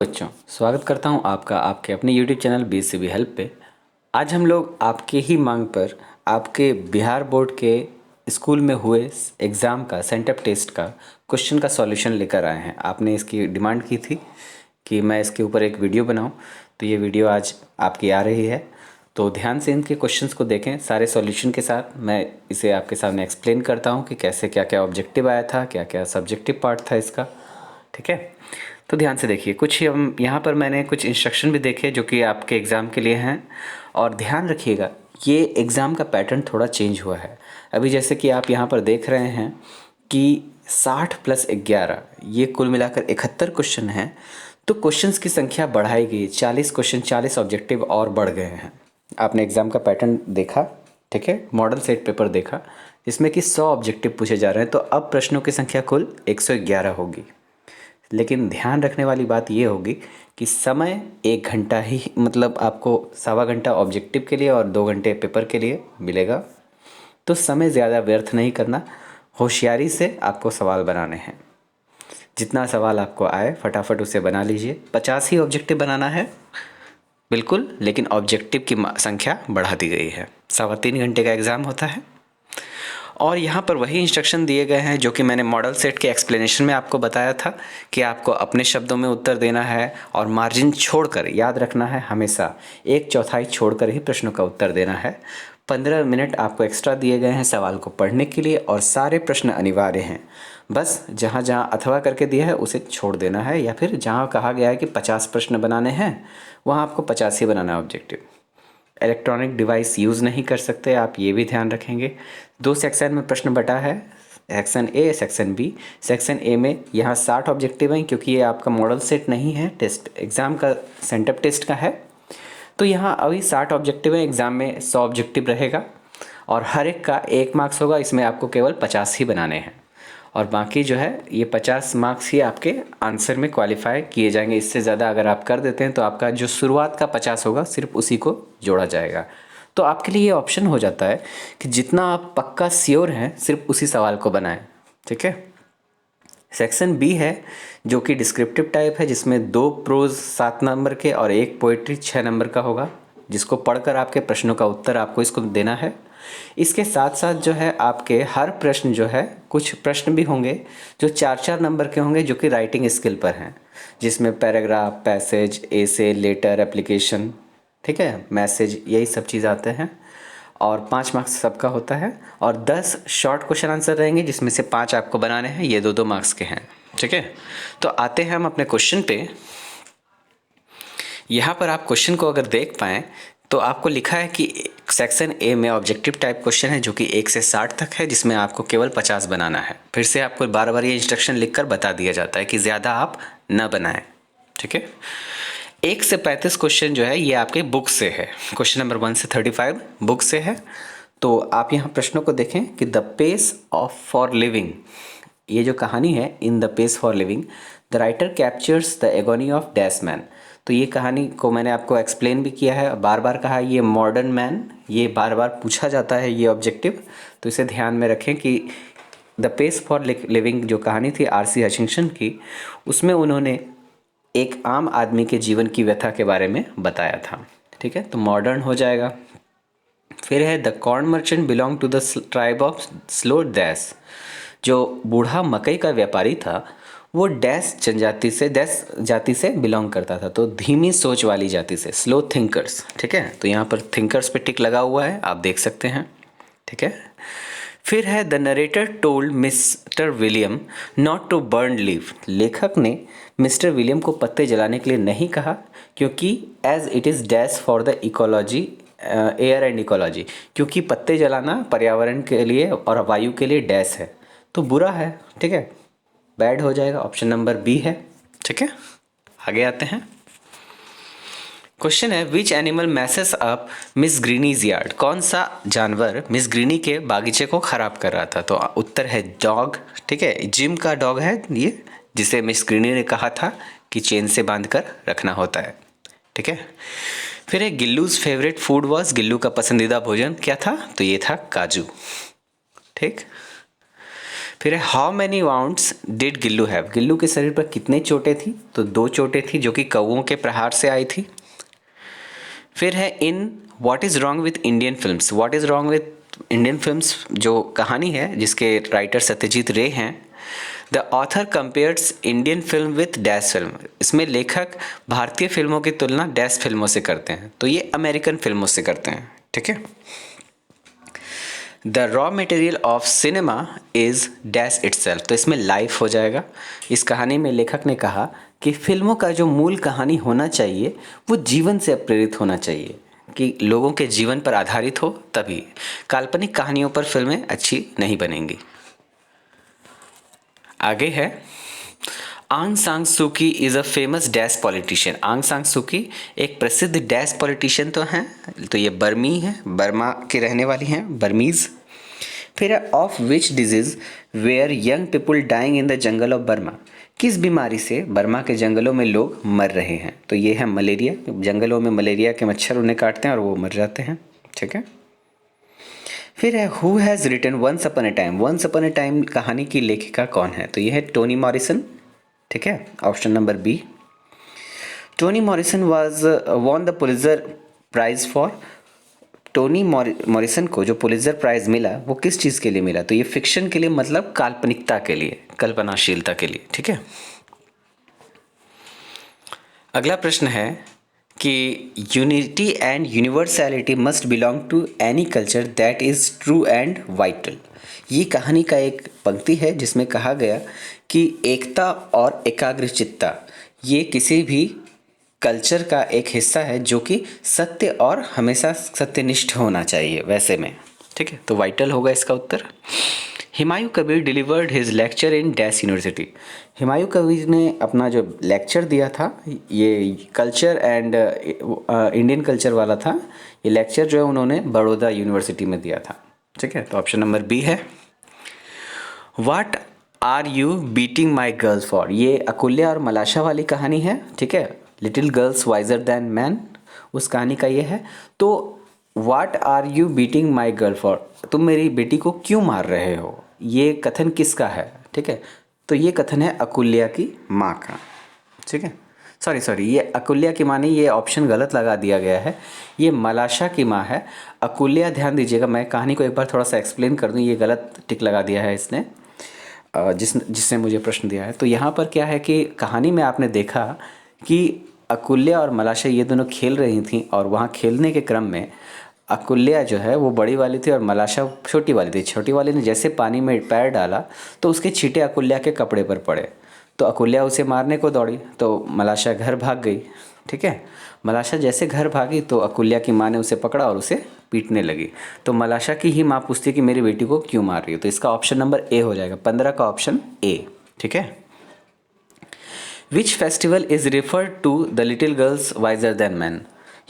बच्चों, स्वागत करता हूं आपका आपके अपने YouTube चैनल BCB हेल्प पे। आज हम लोग आपके ही मांग पर आपके बिहार बोर्ड के स्कूल में हुए एग्ज़ाम का सेंटअप टेस्ट का क्वेश्चन का सॉल्यूशन लेकर आए हैं। आपने इसकी डिमांड की थी कि मैं इसके ऊपर एक वीडियो बनाऊं, तो ये वीडियो आज आपकी आ रही है। तो ध्यान से इनके क्वेश्चंस को देखें, सारे सॉल्यूशन के साथ मैं इसे आपके सामने एक्सप्लेन करता हूँ कि कैसे क्या क्या ऑब्जेक्टिव आया था, क्या क्या सब्जेक्टिव पार्ट था इसका। ठीक है, तो ध्यान से देखिए। कुछ हम यहाँ पर मैंने कुछ इंस्ट्रक्शन भी देखे जो कि आपके एग्ज़ाम के लिए हैं, और ध्यान रखिएगा ये एग्ज़ाम का पैटर्न थोड़ा चेंज हुआ है। अभी जैसे कि आप यहाँ पर देख रहे हैं कि 60 + 11 ये कुल मिलाकर 71 क्वेश्चन हैं। तो क्वेश्चंस की संख्या बढ़ाई गई, 40 क्वेश्चन, 40 ऑब्जेक्टिव और बढ़ गए हैं। आपने एग्ज़ाम का पैटर्न देखा, ठीक है, मॉडल सेट पेपर देखा जिसमें कि 100 ऑब्जेक्टिव पूछे जा रहे हैं। तो अब प्रश्नों की संख्या कुल 111 होगी। लेकिन ध्यान रखने वाली बात ये होगी कि समय 1 घंटा ही, मतलब आपको 1.25 घंटा ऑब्जेक्टिव के लिए और 2 घंटे पेपर के लिए मिलेगा। तो समय ज़्यादा व्यर्थ नहीं करना, होशियारी से आपको सवाल बनाने हैं। जितना सवाल आपको आए फटाफट उसे बना लीजिए। 50 ही ऑब्जेक्टिव बनाना है बिल्कुल, लेकिन ऑब्जेक्टिव की संख्या बढ़ा दी गई है। 3.25 घंटे का एग्ज़ाम होता है। और यहाँ पर वही इंस्ट्रक्शन दिए गए हैं जो कि मैंने मॉडल सेट के एक्सप्लेनेशन में आपको बताया था कि आपको अपने शब्दों में उत्तर देना है और मार्जिन छोड़कर, याद रखना है हमेशा 1/4 छोड़कर ही प्रश्नों का उत्तर देना है। 15 मिनट आपको एक्स्ट्रा दिए गए हैं सवाल को पढ़ने के लिए, और सारे प्रश्न अनिवार्य हैं। बस जहाँ जहाँ अथवा करके दिया है उसे छोड़ देना है, या फिर जहाँ कहा गया है कि 50 प्रश्न बनाने हैं वहाँ आपको 50 ही बनाना है ऑब्जेक्टिव। इलेक्ट्रॉनिक डिवाइस यूज़ नहीं कर सकते, आप ये भी ध्यान रखेंगे। 2 सेक्शन में प्रश्न बटा है, section A, section B. Section A में यहाँ 60 ऑब्जेक्टिव हैं, क्योंकि ये आपका मॉडल सेट नहीं है, टेस्ट एग्ज़ाम का सेंटअप टेस्ट का है। तो यहाँ अभी 60 ऑब्जेक्टिव हैं, एग्ज़ाम में 100 ऑब्जेक्टिव रहेगा और हर एक का 1 मार्क्स होगा। इसमें आपको केवल 50 ही बनाने हैं, और बाकी जो है ये 50 मार्क्स ही आपके आंसर में क्वालिफाई किए जाएंगे। इससे ज़्यादा अगर आप कर देते हैं तो आपका जो शुरुआत का 50 होगा सिर्फ उसी को जोड़ा जाएगा। तो आपके लिए ये ऑप्शन हो जाता है कि जितना आप पक्का श्योर हैं सिर्फ उसी सवाल को बनाएं। ठीक है। सेक्शन बी है जो कि डिस्क्रिप्टिव टाइप है, जिसमें 2 प्रोज 7 नंबर के और 1 पोइट्री 6 नंबर का होगा, जिसको पढ़कर आपके प्रश्नों का उत्तर आपको इसको देना है। इसके साथ साथ जो है आपके हर प्रश्न जो है, कुछ प्रश्न भी होंगे जो 4-4 नंबर के होंगे जो कि राइटिंग स्किल पर हैं, जिसमें पैराग्राफ, पैसेज, एसे, लेटर, एप्लीकेशन, ठीक है, मैसेज, यही सब चीज़ आते हैं। और 5 मार्क्स सबका होता है, और 10 शॉर्ट क्वेश्चन आंसर रहेंगे जिसमें से 5 आपको बनाने हैं। ये 2-2 मार्क्स के हैं। ठीक है, तो आते हैं हम अपने क्वेश्चन पे। यहाँ पर आप क्वेश्चन को अगर देख पाएँ तो आपको लिखा है कि सेक्शन ए में ऑब्जेक्टिव टाइप क्वेश्चन है जो कि 1 से 60 तक है, जिसमें आपको केवल 50 बनाना है। फिर से आपको बार बार ये इंस्ट्रक्शन लिखकर बता दिया जाता है कि ज़्यादा आप न बनाएं। ठीक है। 1 से 35 क्वेश्चन जो है ये आपके बुक से है। क्वेश्चन नंबर 1 से 35 बुक से है। तो आप यहाँ प्रश्नों को देखें कि the pace of for living, ये जो कहानी है, in the pace for living the writer captures the agony of dash man. तो ये कहानी को मैंने आपको एक्सप्लेन भी किया है, बार बार कहा ये मॉडर्न मैन, ये बार बार पूछा जाता है ये ऑब्जेक्टिव। तो इसे ध्यान में रखें कि द पेस फॉर लिविंग जो कहानी थी RC हचिंसन की, उसमें उन्होंने एक आम आदमी के जीवन की व्यथा के बारे में बताया था। ठीक है, तो मॉडर्न हो जाएगा। फिर है the corn merchant belong to the tribe of slow dash. जो बूढ़ा मकई का व्यापारी था वो डैश जाति से बिलोंग करता था, तो धीमी सोच वाली जाति से, स्लो थिंकर्स। ठीक है, तो यहाँ पर थिंकर्स पे टिक लगा हुआ है, आप देख सकते हैं। ठीक है। फिर है the narrator told Mister William not to burn leave. लेखक ने मिस्टर विलियम को पत्ते जलाने के लिए नहीं कहा, क्योंकि as it is dash for the ecology, air and ecology, क्योंकि पत्ते जलाना पर्यावरण के लिए और वायु के लिए डैश है, तो बुरा है। ठीक है, बैड हो जाएगा। ऑप्शन नंबर बी है। ठीक है, आगे आते हैं। क्वेश्चन है which animal messes up Miss Greenie's yard. कौन सा जानवर मिस ग्रीनी के बागीचे को खराब कर रहा था। तो उत्तर है डॉग। ठीक है, जिम का डॉग है ये, जिसे मिस ग्रीनी ने कहा था कि चेन से बांध कर रखना होता है। ठीक है। फिर है Gillu's favourite food was. Gillu का पसंदीदा भोजन क्या था। तो ये था काजू। ठीक। फिर है how many wounds did Gillu have, Gillu के शरीर पर कितने चोटें थी, तो 2 चोटें थी जो कि कौवों के प्रहार से आई थी। फिर है in what is wrong with Indian films, what is wrong with Indian films जो कहानी है जिसके राइटर सत्यजीत रे हैं। The author compares Indian film with dash film, इसमें लेखक भारतीय फिल्मों की तुलना डैश फिल्मों से करते हैं, तो ये अमेरिकन फिल्मों से करते हैं, ठीक है। The raw material of cinema is dash itself, तो इसमें लाइफ हो जाएगा। इस कहानी में लेखक ने कहा कि फिल्मों का जो मूल कहानी होना चाहिए वो जीवन से प्रेरित होना चाहिए, कि लोगों के जीवन पर आधारित हो, तभी काल्पनिक कहानियों पर फिल्में अच्छी नहीं बनेंगी। आगे है आंग सांग सूकी is a famous dash politician, आंग सांग सूकी एक प्रसिद्ध डैश पॉलिटिशियन तो हैं, तो ये बर्मी है, बर्मा की रहने वाली हैं, बर्मीज़। फिर of which disease were young people dying in the jungle of Burma, किस बीमारी से बर्मा के जंगलों में लोग मर रहे हैं, तो ये है मलेरिया, जंगलों में मलेरिया के मच्छर उन्हें काटते हैं और वो मर जाते हैं, ठीक है। फिर है who has written once upon a time, once upon a time कहानी की लेखिका कौन है, तो ये है टोनी मॉरिसन, ठीक है, option number B. Toni Morrison was won the Pulitzer Prize for, Toni Morrison को जो पुलित्ज़र प्राइज़ मिला वो किस चीज़ के लिए मिला, तो ये फिक्शन के लिए, मतलब काल्पनिकता के लिए, कल्पनाशीलता के लिए, ठीक है। अगला प्रश्न है कि unity and universality must belong to any culture that is true and vital, ये कहानी का एक पंक्ति है जिसमें कहा गया कि एकता और एकाग्रचित्ता ये किसी भी कल्चर का एक हिस्सा है जो कि सत्य और हमेशा सत्यनिष्ठ होना चाहिए वैसे में, ठीक है, तो वाइटल होगा इसका उत्तर। Humayun Kabir delivered his lecture in dash university, Humayun Kabir ने अपना जो लेक्चर दिया था ये कल्चर एंड इंडियन कल्चर वाला था, ये लेक्चर जो है उन्होंने बड़ौदा यूनिवर्सिटी में दिया था, ठीक है, तो ऑप्शन नंबर बी है। What are you beating my girls for, ये अकुल्या और मलाशा वाली कहानी है, ठीक है, little girls wiser than man, उस कहानी का ये है। तो what are you beating my girl for, तुम मेरी बेटी को क्यों मार रहे हो, ये कथन किसका है, ठीक है, तो ये कथन है अकुल्या की माँ का, ठीक है, सॉरी ये अकुल्या की माँ नहीं, ये ऑप्शन गलत लगा दिया गया है, ये मलाशा की माँ है। अकुल्या, ध्यान दीजिएगा, मैं कहानी को एक बार थोड़ा सा एक्सप्लेन कर दूँ, ये गलत टिक लगा दिया है इसने, जिसने मुझे प्रश्न दिया है। तो यहाँ पर क्या है कि कहानी में आपने देखा कि अकुल्या और मलाशा ये दोनों खेल रही थीं और वहाँ खेलने के क्रम में अकुल्या जो है वो बड़ी वाली थी और मलाशा छोटी वाली थी। छोटी वाली ने जैसे पानी में पैर डाला तो उसके छींटे अकुल्या के कपड़े पर पड़े, तो अकुल्या उसे मारने को दौड़ी, तो मलाशा घर भाग गई, ठीक है। मलाशा जैसे घर भागी तो अकुल्या की माँ ने उसे पकड़ा और उसे पीटने लगी, तो मलाशा की ही माँ पूछती कि मेरी बेटी को क्यों मार रही हो, तो इसका ऑप्शन नंबर ए हो जाएगा, 15 का ऑप्शन ए, ठीक है। Which festival is referred to the little girls wiser than man,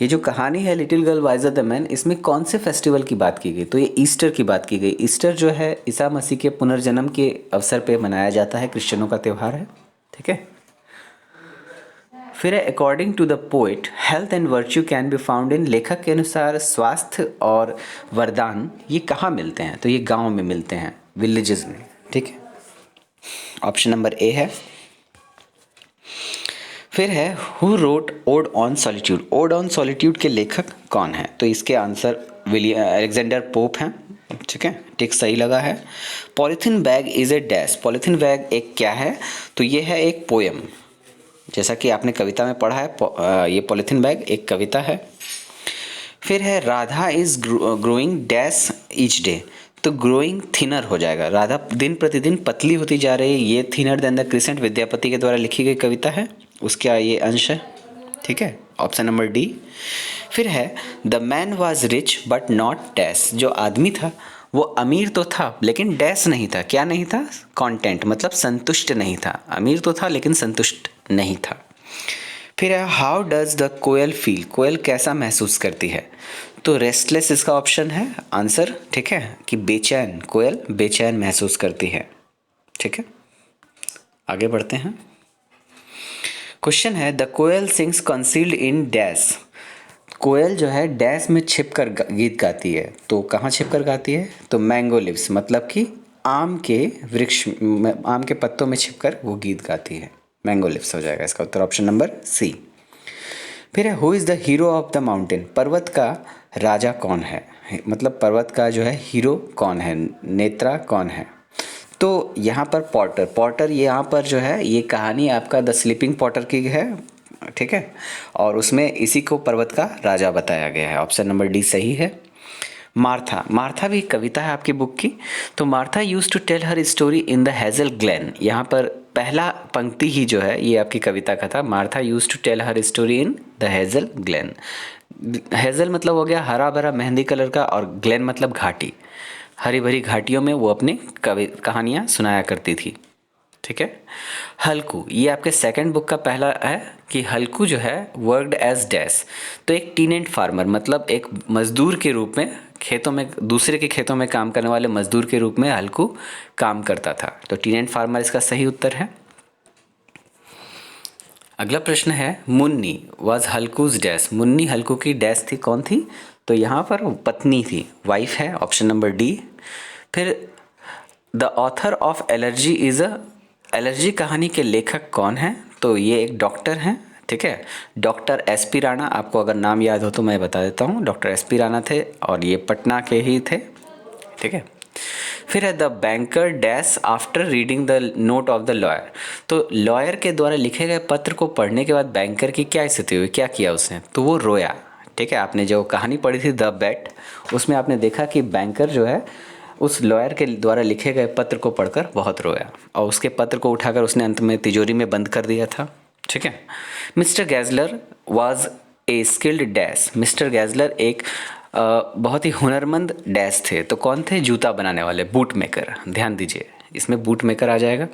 ये जो कहानी है little girl wiser the man, इसमें कौन से फेस्टिवल की बात की गई, तो ये ईस्टर की बात की गई। ईस्टर जो है ईसा मसीह के पुनर्जन्म के अवसर पे मनाया जाता है, क्रिश्चियनों का त्यौहार है, ठीक है। फिर है according to the poet health and virtue can be found in, लेखक के अनुसार स्वास्थ्य और वरदान ये कहाँ मिलते हैं, तो ये गाँव में मिलते हैं, विलेजेस में, ठीक है, ऑप्शन नंबर ए है। फिर है who wrote odd on solitude, odd on solitude के लेखक कौन है, तो इसके आंसर अलेक्जेंडर पोप हैं, ठीक है, टिक सही लगा है। Polythene bag is a dash, polythene bag एक क्या है, तो ये है एक पोएम, जैसा कि आपने कविता में पढ़ा है, ये पॉलीथीन बैग एक कविता है। फिर है Radha is growing dash each day, तो ग्रोइंग थिनर हो जाएगा, राधा दिन प्रतिदिन पतली होती जा रही है, ये thinner than the crescent Vidyapati के द्वारा लिखी गई कविता है, उसका ये अंश है, ठीक है, ऑप्शन नंबर डी। फिर है the man was rich but not dash, जो आदमी था वो अमीर तो था लेकिन डैश नहीं था, क्या नहीं था, कॉन्टेंट, मतलब संतुष्ट नहीं था, अमीर तो था लेकिन संतुष्ट नहीं था। फिर है how does the koel feel, कोयल कैसा महसूस करती है, तो रेस्टलेस इसका ऑप्शन है आंसर, ठीक है, कि बेचैन, कोयल बेचैन महसूस करती है, ठीक है। आगे बढ़ते हैं। क्वेश्चन है the koel sings concealed in dash, कोयल जो है डैश में छिपकर गीत गाती है, तो कहाँ छिपकर गाती है, तो मैंगो लिव्स, मतलब कि आम के वृक्ष आम के पत्तों में छिपकर वो गीत गाती है। मैंगो लिप्स हो जाएगा इसका उत्तर, ऑप्शन नंबर सी। फिर है who is the hero of the mountain, पर्वत का राजा कौन है, मतलब पर्वत का जो है हीरो कौन है, नेता कौन है। तो यहाँ पर पॉटर ये यहाँ पर जो है ये कहानी आपका द स्लीपिंग पॉटर की है, ठीक है, और उसमें इसी को पर्वत का राजा बताया गया है, ऑप्शन नंबर डी सही है। मार्था भी कविता है आपकी बुक की। तो Martha used to tell her story in the Hazel Glen, यहाँ पर पहला पंक्ति ही जो है ये आपकी कविता का था। Martha used to tell her story in the Hazel Glen. Hazel मतलब हो गया हरा भरा मेहंदी कलर का, और ग्लेन मतलब घाटी, हरी भरी घाटियों में वो अपनी कहानियाँ सुनाया करती थी, ठीक है। हल्कू ये आपके सेकंड बुक का पहला है कि हल्कू जो है वर्कड एज डैश, तो एक टीनेंट फार्मर मतलब एक मजदूर के रूप में खेतों में, दूसरे के खेतों में काम करने वाले मजदूर के रूप में हल्कू काम करता था। तो टीनेंट फार्मर इसका सही उत्तर है। अगला प्रश्न है मुन्नी वाज हल्कूज डैश, मुन्नी हल्कू की डैश थी, कौन थी, तो यहाँ पर पत्नी थी, वाइफ है, ऑप्शन नंबर डी। फिर the author of allergy is a, allergy कहानी के लेखक कौन है, तो ये एक डॉक्टर हैं, ठीक है, डॉक्टर एस पी राणा। आपको अगर नाम याद हो तो मैं बता देता हूँ, डॉक्टर एस पी राणा थे और ये पटना के ही थे, ठीक है। फिर है the banker dash after reading the note of the lawyer, तो लॉयर के द्वारा लिखे गए पत्र को पढ़ने के बाद बैंकर की क्या स्थिति हुई, क्या किया उसने, तो वो रोया, ठीक है। आपने जो कहानी पढ़ी थी द बेट, उसमें आपने देखा कि बैंकर जो है उस लॉयर के द्वारा लिखे गए पत्र को पढ़कर बहुत रोया, और उसके पत्र को उठाकर उसने अंत में तिजोरी में बंद कर दिया था, ठीक है। Mister Gessler was a skilled dash, mister Gessler एक बहुत ही हुनरमंद डैश थे, तो कौन थे, जूता बनाने वाले, बूट मेकर, ध्यान दीजिए इसमें बूट मेकर आ जाएगा,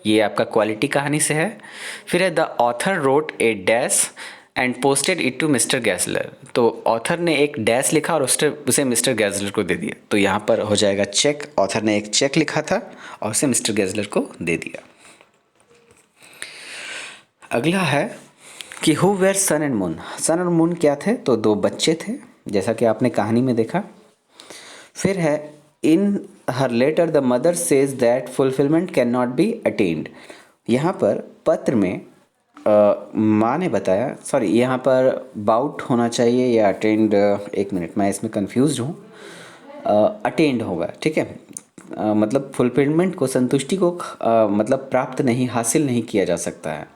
ये आपका क्वालिटी कहानी से है। फिर है the author wrote a dash and posted it to mister Gessler, तो ऑथर ने एक डैश लिखा और उसे मिस्टर गैजलर को दे दिया, तो यहाँ पर हो जाएगा चेक, ऑथर ने एक चेक लिखा था और उसे मिस्टर गैजलर को दे दिया। अगला है कि who where sun and moon, sun और मून क्या थे, तो दो बच्चे थे, जैसा कि आपने कहानी में देखा। फिर है in her letter the mother says that fulfilment can not be attained, यहाँ पर पत्र में माँ ने बताया, सॉरी यहाँ पर बाउट होना चाहिए या अटेंड, एक मिनट मैं इसमें कंफ्यूज हूँ, अटेंड होगा, ठीक है, मतलब फुलफिलमेंट को, संतुष्टि को मतलब प्राप्त नहीं, हासिल नहीं किया जा सकता है,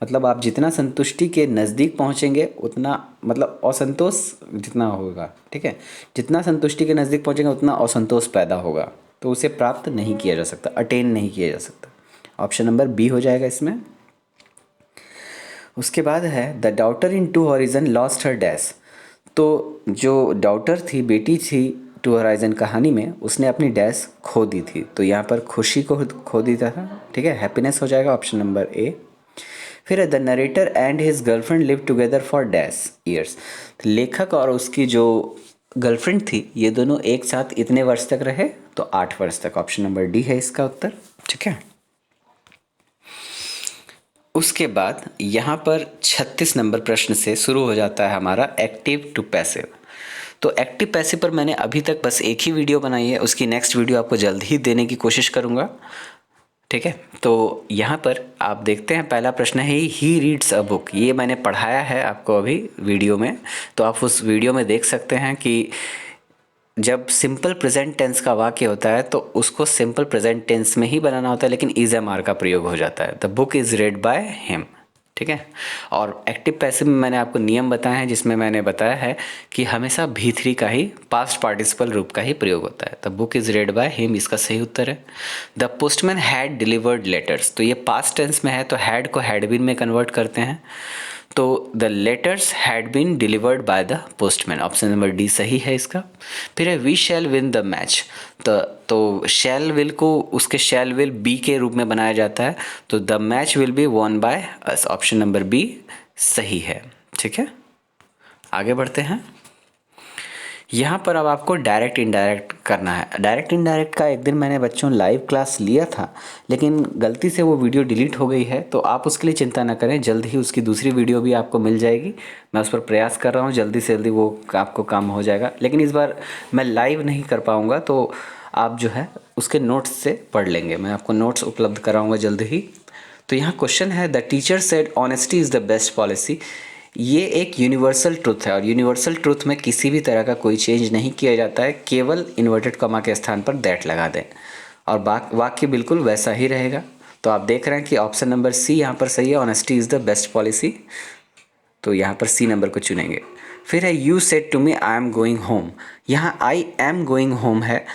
मतलब आप जितना संतुष्टि के नज़दीक पहुँचेंगे उतना मतलब असंतोष जितना होगा, ठीक है, जितना संतुष्टि के नज़दीक पहुँचेंगे उतना असंतोष पैदा होगा, तो उसे प्राप्त नहीं किया जा सकता, अटेन नहीं किया जा सकता, ऑप्शन नंबर बी हो जाएगा इसमें। उसके बाद है the daughter into horizon lost her dash, तो जो डाउटर थी, बेटी थी टू हॉराइजन कहानी में, उसने अपनी डैश खो दी थी, तो यहाँ पर खुशी को खो दी था, ठीक है, हैप्पीनेस हो जाएगा, ऑप्शन नंबर ए। फिर the narrator and his girlfriend live together for dash years, लेखक और उसकी जो गर्लफ्रेंड थी ये दोनों एक साथ इतने वर्ष तक रहे, तो 8 वर्ष तक, ऑप्शन नंबर डी है इसका उत्तर, ठीक है। उसके बाद यहाँ पर 36 नंबर प्रश्न से शुरू हो जाता है हमारा एक्टिव टू पैसिव। तो एक्टिव पैसिव पर मैंने अभी तक बस एक ही वीडियो बनाई है, उसकी नेक्स्ट वीडियो आपको जल्द ही देने की कोशिश करूँगा, ठीक है। तो यहाँ पर आप देखते हैं पहला प्रश्न है ही रीड्स अ बुक, ये मैंने पढ़ाया है आपको अभी वीडियो में, तो आप उस वीडियो में देख सकते हैं कि जब सिंपल प्रेजेंट टेंस का वाक्य होता है तो उसको सिंपल प्रेजेंट टेंस में ही बनाना होता है, लेकिन इज एम आर का प्रयोग हो जाता है, the book is red by him, ठीक है। और एक्टिव पैसिव में मैंने आपको नियम बताए हैं, जिसमें मैंने बताया है कि हमेशा भी3 का ही पास्ट पार्टिसिपल रूप का ही प्रयोग होता है। The book is red by him इसका सही उत्तर है। The postman had delivered letters, तो ये पास्ट टेंस में है तो हैड को हैड बीन में कन्वर्ट करते हैं, तो the letters had been delivered by the postman, option number D सही है इसका। फिर है we shall win the match, तो शैल विल को उसके शैल विल बी के रूप में बनाया जाता है, तो the match will be won by us, option number B सही है, ठीक है। आगे बढ़ते हैं। यहाँ पर अब आपको डायरेक्ट इनडायरेक्ट करना है। डायरेक्ट इनडायरेक्ट का एक दिन मैंने बच्चों लाइव क्लास लिया था, लेकिन गलती से वो वीडियो डिलीट हो गई है, तो आप उसके लिए चिंता ना करें, जल्द ही उसकी दूसरी वीडियो भी आपको मिल जाएगी। मैं उस पर प्रयास कर रहा हूँ, जल्दी से जल्दी वो आपको काम हो जाएगा, लेकिन इस बार मैं लाइव नहीं कर पाऊँगा, तो आप जो है उसके नोट्स से पढ़ लेंगे। मैं आपको नोट्स उपलब्ध कराऊंगा जल्द ही। तो यहाँ क्वेश्चन है, the teacher said honesty is the best policy. ये एक यूनिवर्सल ट्रुथ है और यूनिवर्सल ट्रुथ में किसी भी तरह का कोई चेंज नहीं किया जाता है, केवल इन्वर्टेड कॉमा के स्थान पर दैट लगा दें और वाक्य बिल्कुल वैसा ही रहेगा। तो आप देख रहे हैं कि ऑप्शन नंबर सी यहाँ पर सही है, honesty is the best policy. तो यहाँ पर सी नंबर को चुनेंगे। फिर है, you said to me I am going home. यहाँ आई एम गोइंग होम है,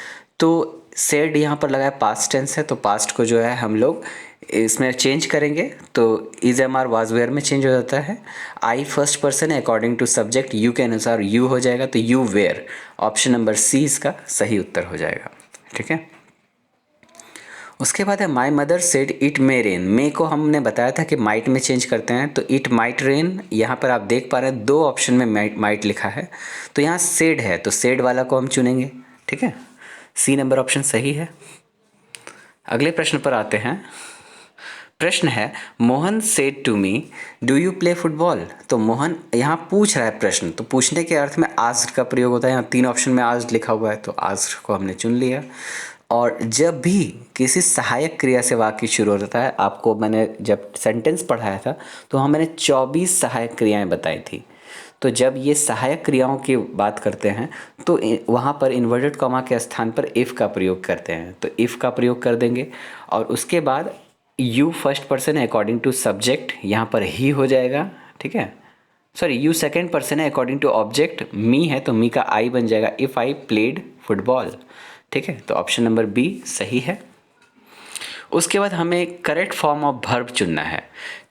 तो सेड यहाँ पर लगा है पास्ट टेंस है, तो पास्ट को जो है हम लोग इसमें चेंज करेंगे, तो is am are was were में चेंज हो जाता है। आई फर्स्ट पर्सन है, अकॉर्डिंग टू सब्जेक्ट यू के अनुसार यू हो जाएगा, तो you were. Option number C इसका सही उत्तर हो जाएगा। ठीक है। उसके बाद है, my mother said it may rain. May को हमने बताया था कि माइट में चेंज करते हैं, तो इट माइट रेन। यहाँ पर आप देख पा रहे हैं 2 ऑप्शन में माइट लिखा है, तो यहाँ सेड है, तो सेड वाला को हम चुनेंगे। ठीक है, सी नंबर ऑप्शन सही है। अगले प्रश्न पर आते हैं। प्रश्न है, Mohan said to me do you play football. तो मोहन यहाँ पूछ रहा है प्रश्न, तो पूछने के अर्थ में आस्क्ड का प्रयोग होता है। यहाँ 3 ऑप्शन में आस्क्ड लिखा हुआ है, तो आस्क्ड को हमने चुन लिया। और जब भी किसी सहायक क्रिया से वाक्य शुरू होता है, आपको मैंने जब सेंटेंस पढ़ाया था तो वहाँ मैंने 24 सहायक क्रियाएं बताई थी। तो जब ये सहायक क्रियाओं की बात करते हैं तो वहाँ पर इन्वर्टेड कॉमा के स्थान पर इफ़ का प्रयोग करते हैं, तो इफ़ का प्रयोग कर देंगे। और उसके बाद यू फर्स्ट पर्सन है, अकॉर्डिंग टू सब्जेक्ट यहाँ पर ही हो जाएगा। ठीक है, सॉरी, यू सेकेंड पर्सन है, अकॉर्डिंग टू ऑब्जेक्ट मी है, तो मी का आई बन जाएगा, इफ़ आई प्लेड फुटबॉल। ठीक है, तो ऑप्शन नंबर बी सही है। उसके बाद हमें करेक्ट फॉर्म ऑफ वर्ब चुनना है।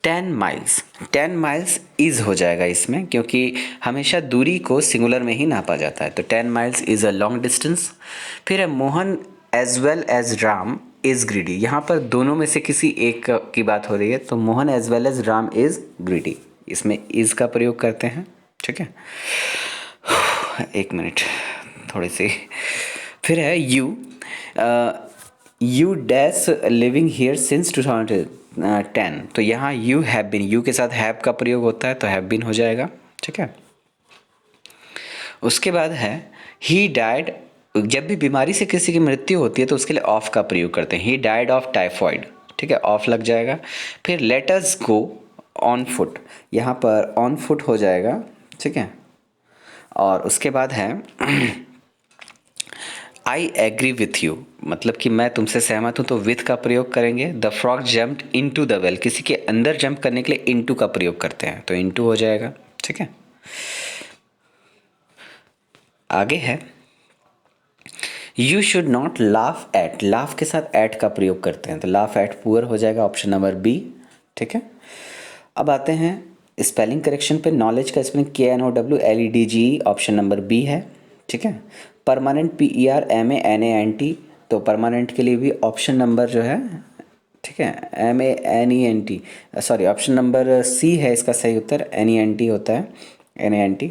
10 माइल्स, 10 माइल्स इज़ हो जाएगा इसमें, क्योंकि हमेशा दूरी को सिंगुलर में ही नापा जाता है, तो 10 miles is a long distance. फिर है, Mohan as well as Ram is greedy. यहाँ पर दोनों में से किसी एक की बात हो रही है, तो Mohan as well as Ram is greedy, इसमें इज़ का प्रयोग करते हैं। ठीक है, एक मिनट थोड़ी सी। फिर है, you dash living here since 2010। तो यहाँ यू हैव बिन, यू के साथ हैव का प्रयोग होता है, तो हैव बिन हो जाएगा। ठीक है। उसके बाद है, ही डाइड। जब भी बीमारी से किसी की मृत्यु होती है तो उसके लिए ऑफ का प्रयोग करते हैं, ही डाइड ऑफ टाइफॉइड। ठीक है, ऑफ लग जाएगा। फिर let us go on foot, यहाँ पर ऑन फुट हो जाएगा। ठीक है, और उसके बाद है, आई एग्री विथ यू, मतलब कि मैं तुमसे सहमत हूँ, तो विथ का प्रयोग करेंगे। The frog jumped into the well, किसी के अंदर जंप करने के लिए इनटू का प्रयोग करते हैं, तो इनटू हो जाएगा। ठीक है, आगे है, you should not laugh at, laugh के साथ एट का प्रयोग करते हैं, तो लाफ एट पुअर हो जाएगा, ऑप्शन नंबर बी। ठीक है, अब आते हैं स्पेलिंग करेक्शन पे। नॉलेज का spelling KNOWLEDGE, option number B है। ठीक है, परमानेंट PERMANENT, तो परमानेंट के लिए भी ऑप्शन नंबर जो है, ठीक है, MANENT, sorry, option number C है इसका सही उत्तर, NENT होता है, NANT।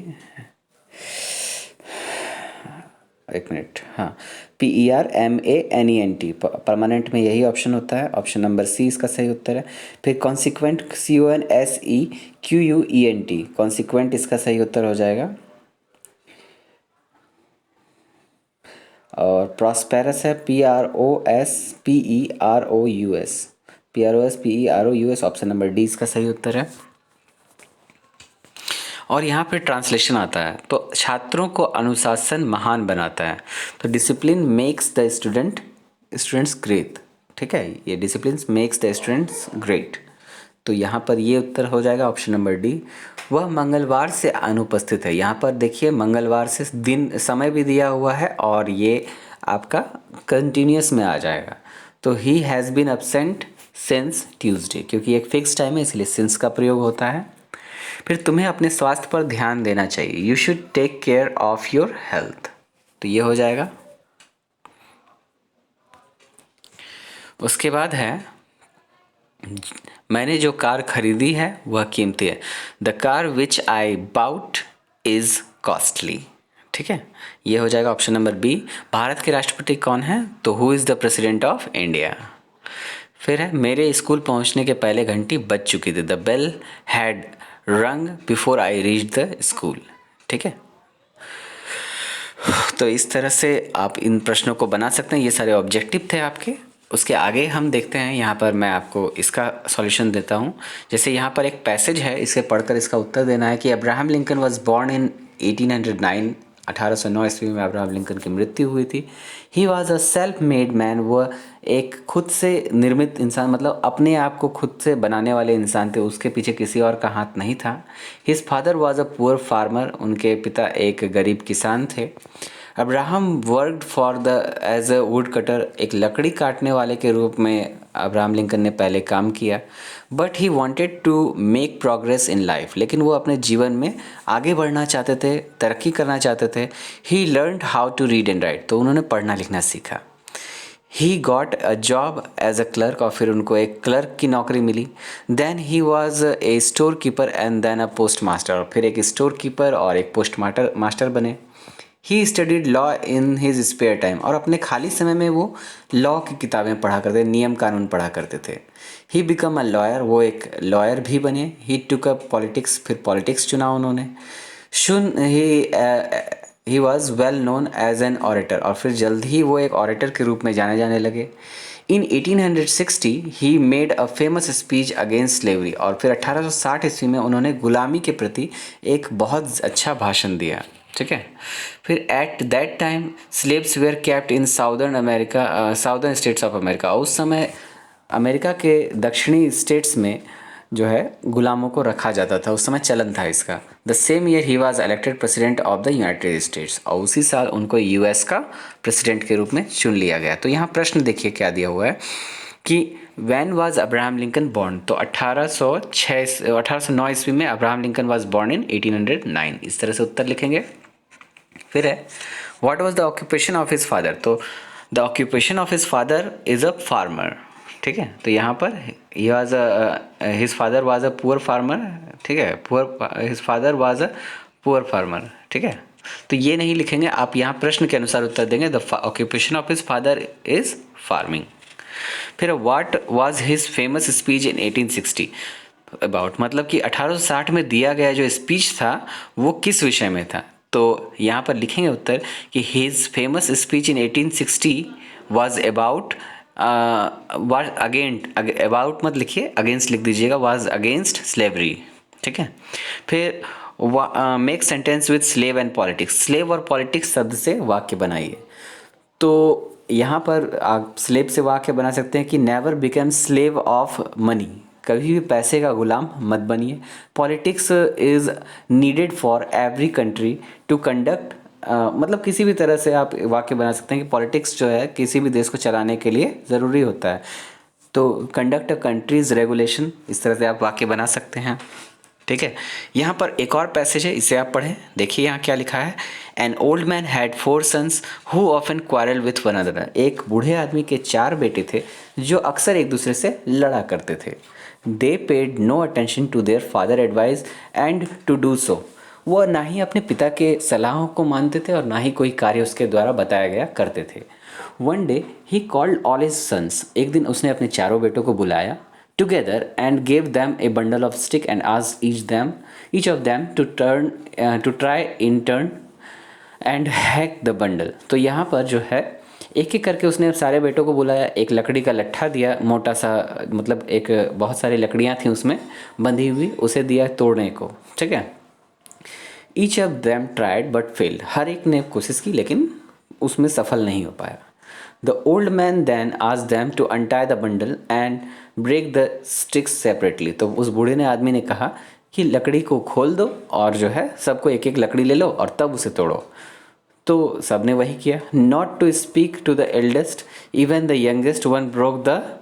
एक मिनट, हाँ, PERMANENT, परमानेंट में यही ऑप्शन होता है, ऑप्शन नंबर सी इसका सही उत्तर है। फिर कॉन्सिक्वेंट, CONSEQUENT, कॉन्सिक्वेंट इसका सही उत्तर हो जाएगा। और प्रॉस्पेरस है, PROSPEROUS, ऑप्शन नंबर डी इसका सही उत्तर है। और यहाँ पे ट्रांसलेशन आता है, तो छात्रों को अनुशासन महान बनाता है, तो discipline makes the students great. ठीक है, ये discipline makes the students great, तो यहाँ पर ये उत्तर हो जाएगा, ऑप्शन नंबर डी। वह मंगलवार से अनुपस्थित है, यहाँ पर देखिए मंगलवार से दिन समय भी दिया हुआ है और ये आपका कंटिन्यूस में आ जाएगा, तो he has been absent since Tuesday, क्योंकि एक फिक्स टाइम है इसलिए सिंस का प्रयोग होता है। फिर तुम्हें अपने स्वास्थ्य पर ध्यान देना चाहिए, you should take care of your health, तो ये हो जाएगा। उसके बाद है, मैंने जो कार खरीदी है वह कीमती है, the car which I bought is costly. ठीक है, ये हो जाएगा ऑप्शन नंबर बी। भारत के राष्ट्रपति कौन है, तो who is the president of India. फिर है, मेरे स्कूल पहुंचने के पहले घंटी बज चुकी थी, द बेल हैड रंग before I reach the school. ठीक है, तो इस तरह से आप इन प्रश्नों को बना सकते हैं। ये सारे ऑब्जेक्टिव थे आपके। उसके आगे हम देखते हैं, यहाँ पर मैं आपको इसका सॉल्यूशन देता हूँ। जैसे यहाँ पर एक पैसेज है, इसे पढ़कर इसका उत्तर देना है कि Abraham Lincoln was born in 1809। 1809 ईस्वी में अब्राहम लिंकन की मृत्यु हुई थी। He was a self made man, वह एक खुद से निर्मित इंसान, मतलब अपने आप को खुद से बनाने वाले इंसान थे, उसके पीछे किसी और का हाथ नहीं था। His father was a poor farmer, उनके पिता एक गरीब किसान थे। Abraham worked for the as a wood cutter, एक लकड़ी काटने वाले के रूप में अब्राहम लिंकन ने पहले काम किया। But he wanted to make progress in life, लेकिन वो अपने जीवन में आगे बढ़ना चाहते थे, तरक्की करना चाहते थे। He learned how to read and write, तो उन्होंने पढ़ना लिखना सीखा। He got a job as a clerk, और फिर उनको एक क्लर्क की नौकरी मिली। Then he was a store keeper and then a post master, और फिर एक स्टोर कीपर और एक पोस्ट मास्टर बने। He studied law in his spare time, और अपने खाली समय में वो लॉ की किताबें पढ़ा करते, नियम कानून पढ़ा करते थे। ही बिकम अ लॉयर, वो एक लॉयर भी बने। ही टुक अप पॉलिटिक्स, फिर पॉलिटिक्स चुना उन्होंने। Soon he was well known as an orator, और फिर जल्द ही वो एक ऑरेटर के रूप में जाने जाने लगे। इन 1860 he made a famous speech against slavery, और फिर 1860 ईस्वी में उन्होंने गुलामी के प्रति एक बहुत अच्छा भाषण दिया। ठीक है। फिर at that time slaves were kept in southern America, southern states of America, उस समय अमेरिका के दक्षिणी स्टेट्स में जो है गुलामों को रखा जाता था, उस समय चलन था इसका। The same year he was elected president of the United states, और उसी साल उनको यूएस का प्रेसिडेंट के रूप में चुन लिया गया। तो यहाँ प्रश्न देखिए क्या दिया हुआ है कि when was Abraham Lincoln born, तो 1809 ईस्वी में Abraham Lincoln was born in 1809, इस तरह से उत्तर लिखेंगे। फिर है what was the occupation of his father, तो the occupation of his father is a farmer. ठीक है, तो यहाँ पर he was his father was a poor farmer. ठीक है, his father was a poor farmer. ठीक है, तो ये नहीं लिखेंगे आप, यहाँ प्रश्न के अनुसार उत्तर देंगे। The occupation of his father is farming. फिर what was his famous speech in 1860 about, मतलब कि 1860 में दिया गया जो स्पीच था वो किस विषय में था। तो यहाँ पर लिखेंगे उत्तर कि his famous speech in 1860 was about, was against, about मत लिखिए, अगेंस्ट लिख दीजिएगा, वाज अगेंस्ट स्लेवरी। ठीक है, फिर make sentence with slave and politics, slave और पॉलिटिक्स शब्द से वाक्य बनाइए। तो यहाँ पर आप स्लेव से वाक्य बना सकते हैं कि never become slave of money, कभी भी पैसे का गुलाम मत बनिए। Politics is needed for every country to conduct, मतलब किसी भी तरह से आप वाक्य बना सकते हैं कि पॉलिटिक्स जो है किसी भी देश को चलाने के लिए ज़रूरी होता है। तो कंडक्ट अ कंट्रीज रेगुलेशन, इस तरह से आप वाक्य बना सकते हैं। ठीक है, यहाँ पर एक और पैसेज है, इसे आप पढ़ें। देखिए यहाँ क्या लिखा है। An old man had 4 sons who often quarrel with one another, एक बूढ़े आदमी के 4 बेटे थे जो अक्सर एक दूसरे से लड़ा करते थे। They paid no attention to their father advice and to do so, वह ना ही अपने पिता के सलाहों को मानते थे और ना ही कोई कार्य उसके द्वारा बताया गया करते थे। One day he called all his sons, एक दिन उसने अपने चारों बेटों को बुलाया together and gave them a bundle of stick and asked each of them to try in turn and hack the bundle। तो यहाँ पर जो है एक एक करके उसने सारे बेटों को बुलाया, एक लकड़ी का लट्ठा दिया मोटा सा, मतलब एक बहुत सारी लकड़ियाँ थी उसमें बंधी हुई, उसे दिया तोड़ने को। ठीक है, each of them tried but failed, हर एक ने कोशिश की लेकिन उसमें सफल नहीं हो पाया। The old man then asked them to untie the bundle and break the sticks separately, तो उस बूढ़े ने आदमी ने कहा कि लकड़ी को खोल दो और जो है सबको एक एक लकड़ी ले लो और तब उसे तोड़ो। तो सब ने वही किया। Not to speak to the eldest even the youngest one broke the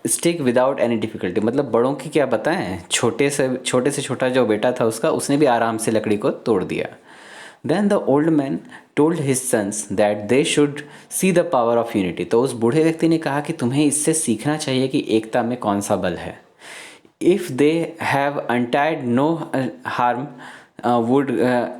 stick without any difficulty, मतलब बड़ों की क्या बताएं, छोटे से छोटा जो बेटा था उसका, उसने भी आराम से लकड़ी को तोड़ दिया। Then the old man told his sons that they should see the power of unity, तो उस बूढ़े व्यक्ति ने कहा कि तुम्हें इससे सीखना चाहिए कि एकता में कौन सा बल है। If they have untied no harm would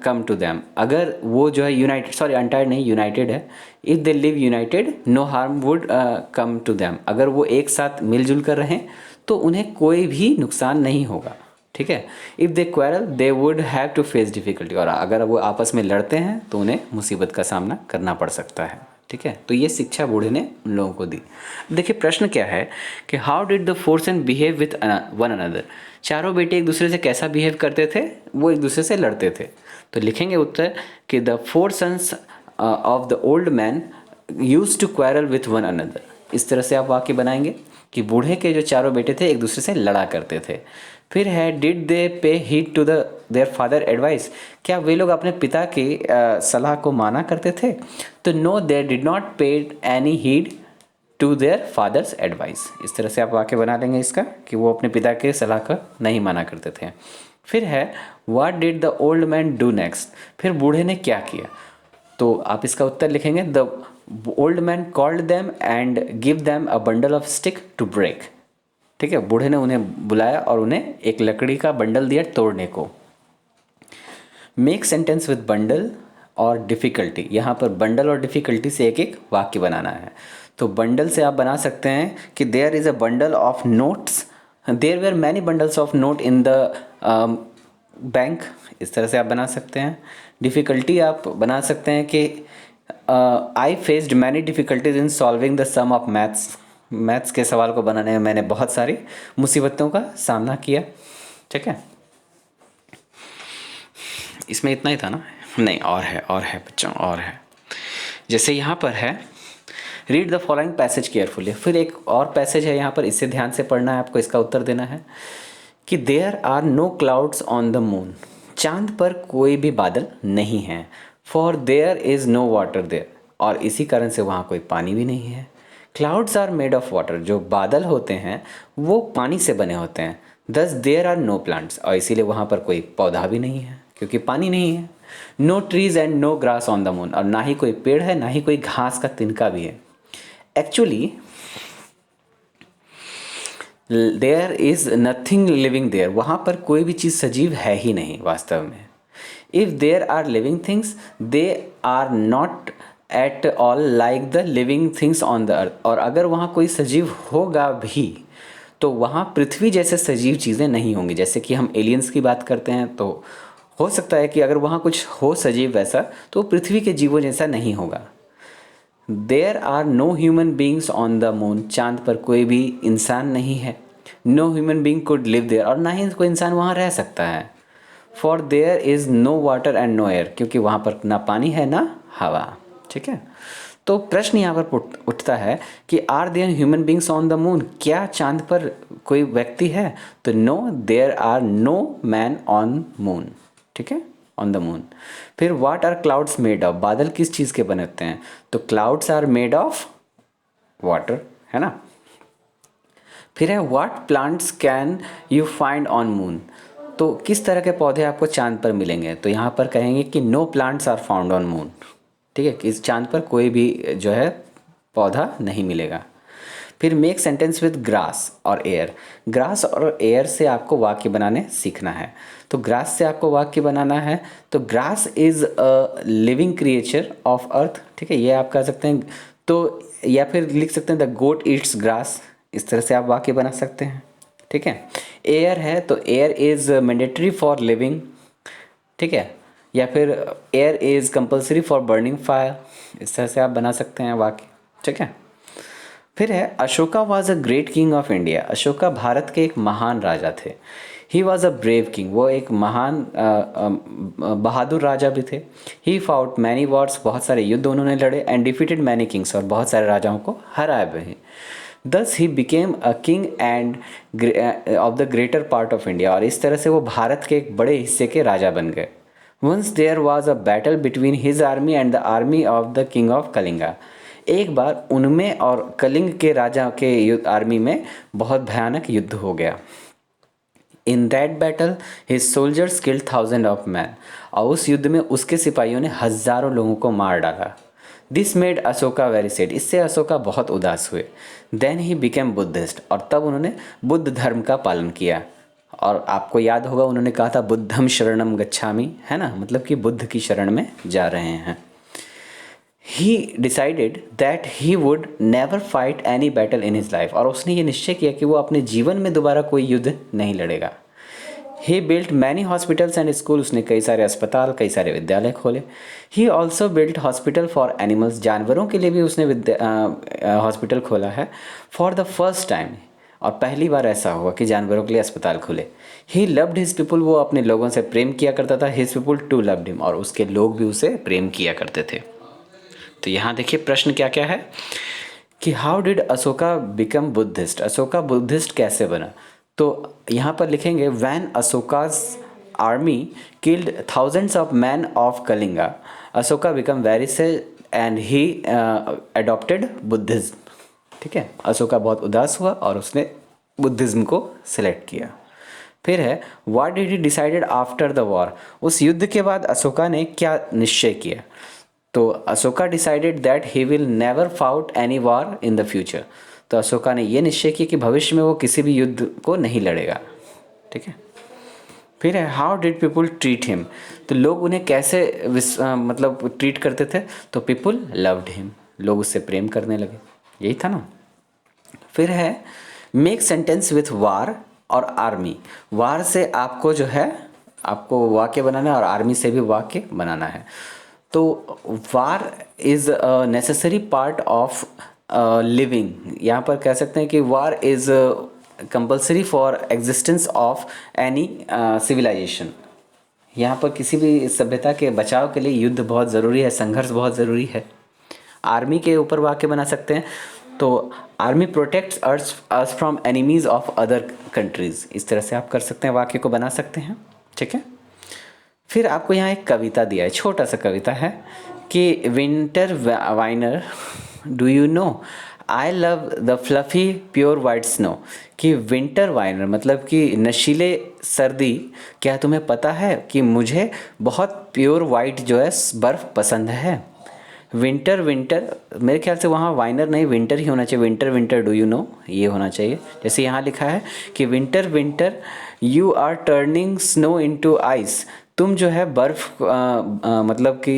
come to them, अगर वो जो है यूनाइटेड, अनटाइड नहीं यूनाइटेड है। If they live united no harm would come to them, अगर वो एक साथ मिलजुल कर रहें तो उन्हें कोई भी नुकसान नहीं होगा। ठीक है। If they quarrel they would have to face difficulty, और अगर वो आपस में लड़ते हैं तो उन्हें मुसीबत का सामना करना पड़ सकता है, ठीक है। तो ये शिक्षा बूढ़े ने उन लोगों को दी। देखिए प्रश्न क्या है कि how did the four son behave with one another, चारों बेटे एक दूसरे से कैसा बिहेव करते थे, वो एक दूसरे से लड़ते थे। तो लिखेंगे उत्तर कि the four sons of the old man used to quarrel with one another. इस तरह से आप वाक्य बनाएंगे कि बूढ़े के जो चारों बेटे थे एक दूसरे से लड़ा करते थे। फिर है did they pay heed to the their father advice, क्या वे लोग अपने पिता की सलाह को माना करते थे। तो no they did not pay any heed to their father's advice. इस तरह से आप वाक्य बना लेंगे इसका कि वो अपने पिता के सलाह का नहीं माना करते थे। फिर है what did the old man do next, फिर बूढ़े ने क्या किया। तो आप इसका उत्तर लिखेंगे the old man called them and give them a bundle of stick to break, ठीक है। बूढ़े ने उन्हें बुलाया और उन्हें एक लकड़ी का बंडल दिया तोड़ने को। मेक सेंटेंस विद बंडल और डिफ़िकल्टी, यहाँ पर बंडल और डिफ़िकल्टी से एक एक वाक्य बनाना है। तो बंडल से आप बना सकते हैं कि there is a bundle of notes, there were many bundles of note in the bank, इस तरह से आप बना सकते हैं। डिफ़िकल्टी आप बना सकते हैं कि I faced many difficulties in solving the sum of maths, maths के सवाल को बनाने में मैंने बहुत सारी मुसीबतों का सामना किया, ठीक है। इसमें इतना ही था ना, नहीं और है बच्चों, और है। जैसे यहाँ पर है read the following passage carefully, फिर एक और पैसेज है यहाँ पर, इससे ध्यान से पढ़ना है आपको, इसका उत्तर देना है कि there are no clouds on the moon, चांद पर कोई भी बादल नहीं है। For there is no water there, और इसी कारण से वहाँ कोई पानी भी नहीं है। Clouds are made of water, जो बादल होते हैं वो पानी से बने होते हैं। दस देयर आर नो प्लांट्स, और इसीलिए वहाँ पर कोई पौधा भी नहीं है क्योंकि पानी नहीं है। No trees and no grass on the moon, और ना ही कोई पेड़ है ना ही कोई घास का तिनका भी है। Actually there is nothing living there, वहाँ पर कोई भी चीज़ सजीव है ही नहीं वास्तव में। If there are living things they are not at all like the living things on the earth, और अगर वहाँ कोई सजीव होगा भी तो वहाँ पृथ्वी जैसे सजीव चीज़ें नहीं होंगी। जैसे कि हम एलियंस की बात करते हैं तो हो सकता है कि अगर वहाँ कुछ हो सजीव वैसा तो पृथ्वी के जीवों जैसा नहीं होगा। There are no human beings on the moon, चांद पर कोई भी इंसान नहीं है। No human being could live there, और ना ही कोई इंसान वहाँ रह सकता है। For there is no water and no air, क्योंकि वहाँ पर ना पानी है ना हवा, ठीक है। तो प्रश्न यहाँ पर उठता है कि are there human beings on the moon, क्या चांद पर कोई व्यक्ति है। तो no there are no man on moon, ठीक है, ऑन द मून। फिर what are clouds made of, बादल किस चीज़ के बनते हैं। तो clouds are made of water, है ना। फिर है what plants can you find on moon, तो किस तरह के पौधे आपको चांद पर मिलेंगे। तो यहाँ पर कहेंगे कि no plants are found on moon, ठीक है, कि इस चांद पर कोई भी जो है पौधा नहीं मिलेगा। फिर मेक सेंटेंस विद ग्रास और एयर, ग्रास और एयर से आपको वाक्य बनाने सीखना है। तो ग्रास से आपको वाक्य बनाना है, तो grass is a living creature of earth, ठीक है, ये आप कह सकते हैं। तो या फिर लिख सकते हैं द गोट ईट्स ग्रास, इस तरह से आप वाक्य बना सकते हैं, ठीक है। एयर है तो air is mandatory for living, ठीक है, या फिर air is compulsory for burning fire, इस तरह से आप बना सकते हैं वाक्य, ठीक है। फिर है Ashoka was a great king of India, Ashoka Bharat के एक महान राजा थे। He was a brave king, वो एक महान बहादुर राजा भी थे। ही फाउट मैनी वॉर्स, बहुत सारे युद्ध उन्होंने लड़े। एंड डिफीटेड मैनी किंग्स, और बहुत सारे राजाओं को हराए भी। दस he became a king end of the greater part of India, और इस तरह से वो भारत के एक बड़े हिस्से के राजा बन गए। Once there was a battle between his army and the army of the king of Kalinga, एक बार उनमें और कलिंग के राजा के आर्मी में बहुत भयानक युद्ध हो गया। In that battle his soldiers killed 1000 of man, और उस युद्ध में उसके सिपाहियों ने हज़ारों लोगों को मार डाला। This made Ashoka very sad, इससे अशोका बहुत उदास हुए। देन ही बिकेम बुद्धिस्ट, और तब उन्होंने बुद्ध धर्म का पालन किया। और आपको याद होगा उन्होंने कहा था बुद्धम शरणम गच्छामि, है ना, मतलब कि बुद्ध की शरण में जा रहे हैं। He decided that he would never fight any battle in his life, और उसने ये निश्चय किया कि वो अपने जीवन में दोबारा कोई युद्ध नहीं लड़ेगा। He built many hospitals and school, उसने कई सारे अस्पताल, कई सारे विद्यालय खोले। He also built hospital for animals, जानवरों के लिए भी उसने हॉस्पिटल खोला है। फॉर द फर्स्ट टाइम, और पहली बार ऐसा हुआ कि जानवरों के लिए अस्पताल खुले। ही लव्ड हिज पीपुल, वो अपने लोगों से प्रेम किया करता था। His people too loved him, और उसके लोग भी उसे प्रेम किया करते थे। तो यहाँ देखिए प्रश्न क्या क्या है कि how did Ashoka become Buddhist, Ashoka Buddhist कैसे बना। तो यहाँ पर लिखेंगे when Ashoka's army killed thousands of man of Kalinga, Ashoka become very said and he adopted Buddhism. ठीक है, अशोका बहुत उदास हुआ और उसने बुद्धिज्म को सिलेक्ट किया। फिर है what did he decided after the war, उस युद्ध के बाद अशोका ने क्या निश्चय किया। तो Ashoka decided that he will never fought any war in the future, तो अशोका ने ये निश्चय किया कि भविष्य में वो किसी भी युद्ध को नहीं लड़ेगा। ठीक है, फिर है how did people treat him, तो लोग उन्हें कैसे मतलब ट्रीट करते थे। तो पीपुल लव्ड हिम, लोग उससे प्रेम करने लगे, यही था ना। फिर है मेक सेंटेंस विथ वार और आर्मी, वार से आपको जो है आपको वाक्य बनाना है और आर्मी से भी वाक्य बनाना है। तो war is a necessary part of living, यहाँ पर कह सकते हैं कि war is compulsory for existence of any civilisation. यहाँ पर किसी भी सभ्यता के बचाव के लिए युद्ध बहुत ज़रूरी है, संघर्ष बहुत ज़रूरी है। आर्मी के ऊपर वाक्य बना सकते हैं, तो army protects us from enemies of other countries, इस तरह से आप कर सकते हैं, वाक्य को बना सकते हैं। ठीक है, फिर आपको यहाँ एक कविता दिया है, छोटा सा कविता है कि winter winer do you know I love the fluffy pure white snow, कि विंटर वाइनर मतलब कि नशीले सर्दी, क्या तुम्हें पता है कि मुझे बहुत प्योर वाइट जो है बर्फ़ पसंद है। विंटर विंटर, मेरे ख्याल से वहाँ वाइनर नहीं विंटर ही होना चाहिए, winter winter do you know ये होना चाहिए। जैसे यहाँ लिखा है कि winter winter you are turning snow into ice, तुम जो है बर्फ़ मतलब कि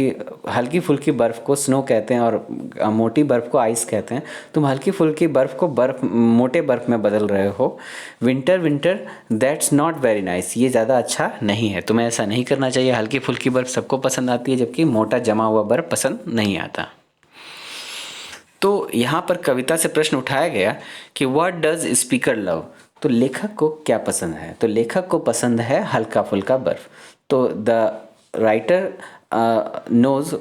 हल्की फुल्की बर्फ़ को स्नो कहते हैं और मोटी बर्फ़ को आइस कहते हैं, तुम हल्की फुल्की बर्फ़ को मोटे बर्फ़ में बदल रहे हो। Winter winter that's not very nice, ये ज़्यादा अच्छा नहीं है, तुम्हें ऐसा नहीं करना चाहिए। हल्की फुल्की बर्फ़ सबको पसंद आती है, जबकि मोटा जमा हुआ बर्फ़ पसंद नहीं आता। तो यहाँ पर कविता से प्रश्न उठाया गया कि व्हाट डज स्पीकर लव, तो लेखक को क्या पसंद है। तो लेखक को पसंद है हल्का फुल्का बर्फ़। तो the writer knows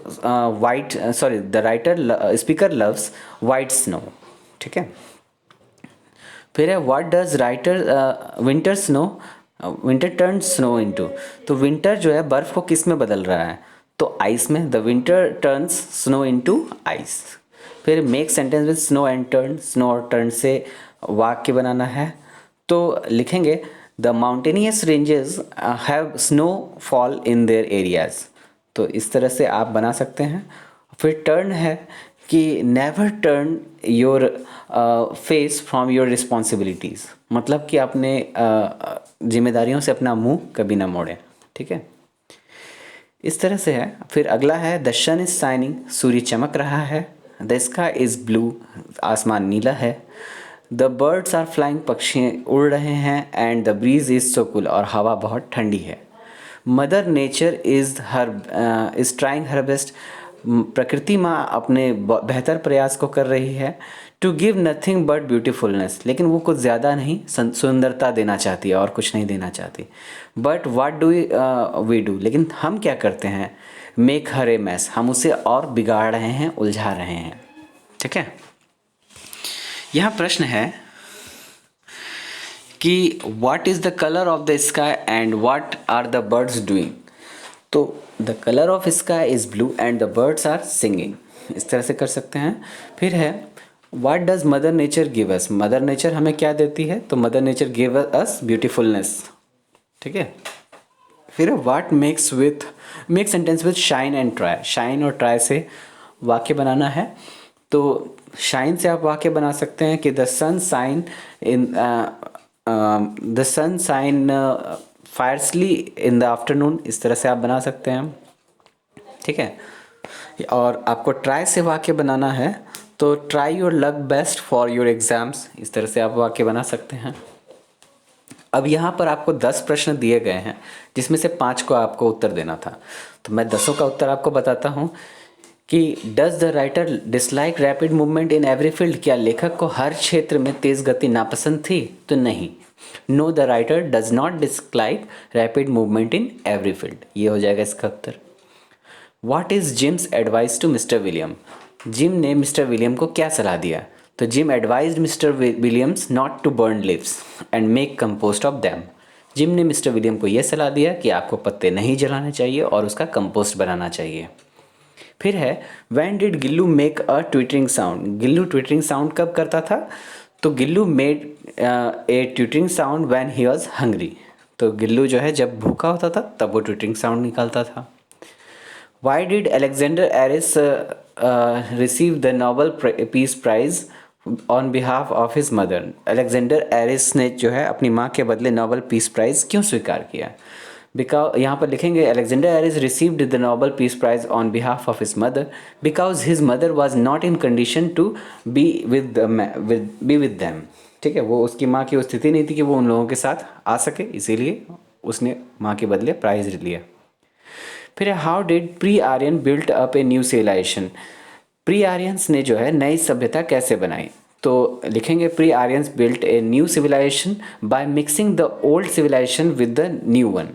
white, sorry the writer speaker loves white snow. ठीक है, फिर है what does writer winter snow winter turn snow into, तो विंटर जो है बर्फ़ को किस में बदल रहा है, तो आइस में। The winter turns snow into ice. फिर make sentence with snow and turn, snow और टर्न से वाक्य बनाना है, तो लिखेंगे the mountainous ranges have snow fall in their areas, तो इस तरह से आप बना सकते हैं। फिर टर्न है कि never turn your face from your responsibilities, मतलब कि अपने जिम्मेदारियों से अपना मुंह कभी ना मोड़ें। ठीक है, इस तरह से है। फिर अगला है द सन इज शाइनिंग, सूर्य चमक रहा है। द स्काई इज़ ब्लू, आसमान नीला है। द बर्ड्स आर फ्लाइंग, पक्षी उड़ रहे हैं। And the breeze is so cool, और हवा बहुत ठंडी है। Mother nature is trying her best, प्रकृति माँ अपने बेहतर प्रयास को कर रही है। To give nothing but beautifulness, लेकिन वो कुछ ज़्यादा नहीं, सुंदरता देना चाहती है और कुछ नहीं देना चाहती। But what do we do, लेकिन हम क्या करते हैं, मेक हर ए मैस, हम उसे और बिगाड़ रहे हैं, उलझा रहे हैं। ठीक है, यहाँ प्रश्न है कि what is the colour of the sky and what are the birds doing, तो the colour of sky is blue and the birds are singing, इस तरह से कर सकते हैं। फिर है what does mother nature give us, mother nature हमें क्या देती है, तो mother nature give us beautifulness. ठीक है, फिर what make sentence with shine and try, shine और ट्राई से वाक्य बनाना है। तो शाइन से आप वाक्य बना सकते हैं कि the sun shine fiercely in the afternoon, इस तरह से आप बना सकते हैं। ठीक है, और आपको ट्राई से वाक्य बनाना है, तो try your luck best for your exams, इस तरह से आप वाक्य बना सकते हैं। अब यहाँ पर आपको 10 प्रश्न दिए गए हैं जिसमें से 5 को आपको उत्तर देना था। तो मैं 10 का उत्तर आपको बताता हूँ कि does the writer dislike rapid movement in every field, क्या लेखक को हर क्षेत्र में तेज़ गति नापसंद थी? तो नहीं। No, the writer does not dislike rapid movement in every field, ये हो जाएगा इसका उत्तर। What is Jim's advice to mister William, Jim ने मिस्टर विलियम को क्या सलाह दिया? तो Jim advised mister Williams not to burn leaves and make compost of them. Jim ने मिस्टर विलियम को यह सलाह दिया कि आपको पत्ते नहीं जलाने चाहिए और उसका कंपोस्ट बनाना चाहिए। फिर है when did Gillu make a twittering sound, Gillu twittering sound कब करता था? तो Gillu made a twittering sound when he was hungry, तो गिल्लू जो है जब भूखा होता था तब वो ट्विटरिंग साउंड निकालता था। Why did Alexander Aris receive the Nobel Peace Prize on behalf of his mother? Alexander Aris ने जो है अपनी माँ के बदले नोबेल पीस प्राइज क्यों स्वीकार किया? बिकॉज यहाँ पर लिखेंगे Alexander Aris received the Nobel Peace Prize on behalf of his mother because his mother was not in condition to be with them. ठीक है, वो उसकी माँ की स्थिति नहीं थी कि वो उन लोगों के साथ आ सके, इसीलिए उसने माँ के बदले प्राइज लिया। फिर how did pre Aryan built up a new civilization, pre Aryans ने जो है नई सभ्यता कैसे बनाई? तो लिखेंगे pre Aryans built a new civilization by mixing the old civilization with the new one,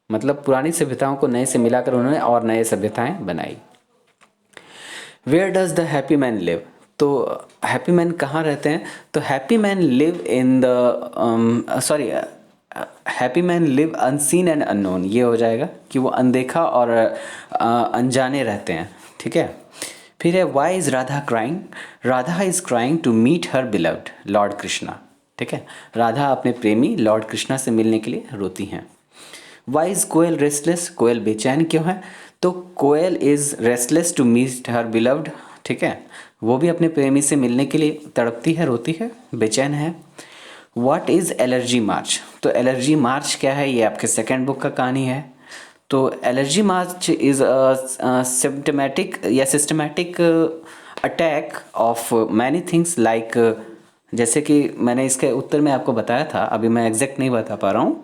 मतलब पुरानी सभ्यताओं को नए से मिलाकर उन्होंने और नए सभ्यताएं बनाई। Where does the happy man live, तो हैप्पी मैन कहाँ रहते हैं? तो happy man live in the happy man live unseen and unknown, ये हो जाएगा कि वो अनदेखा और अनजाने रहते हैं। ठीक है, फिर है why is Radha crying, Radha is crying to meet her beloved lord Krishna. ठीक है, राधा अपने प्रेमी लॉर्ड कृष्णा से मिलने के लिए रोती हैं। वाई इज़ कोयल रेस्टलेस, कोयल बेचैन क्यों है? तो koel is restless to meet her beloved, ठीक है, वो भी अपने प्रेमी से मिलने के लिए तड़पती है, रोती है, बेचैन है। व्हाट इज़ एलर्जी मार्च, तो एलर्जी मार्च क्या है? ये आपके सेकेंड बुक का कहानी है। तो एलर्जी मार्च इज़ सिम्टमेटिक या systematic attack of many things like, जैसे कि मैंने इसके उत्तर में आपको बताया था, अभी मैं एग्जैक्ट नहीं बता पा रहा हूँ,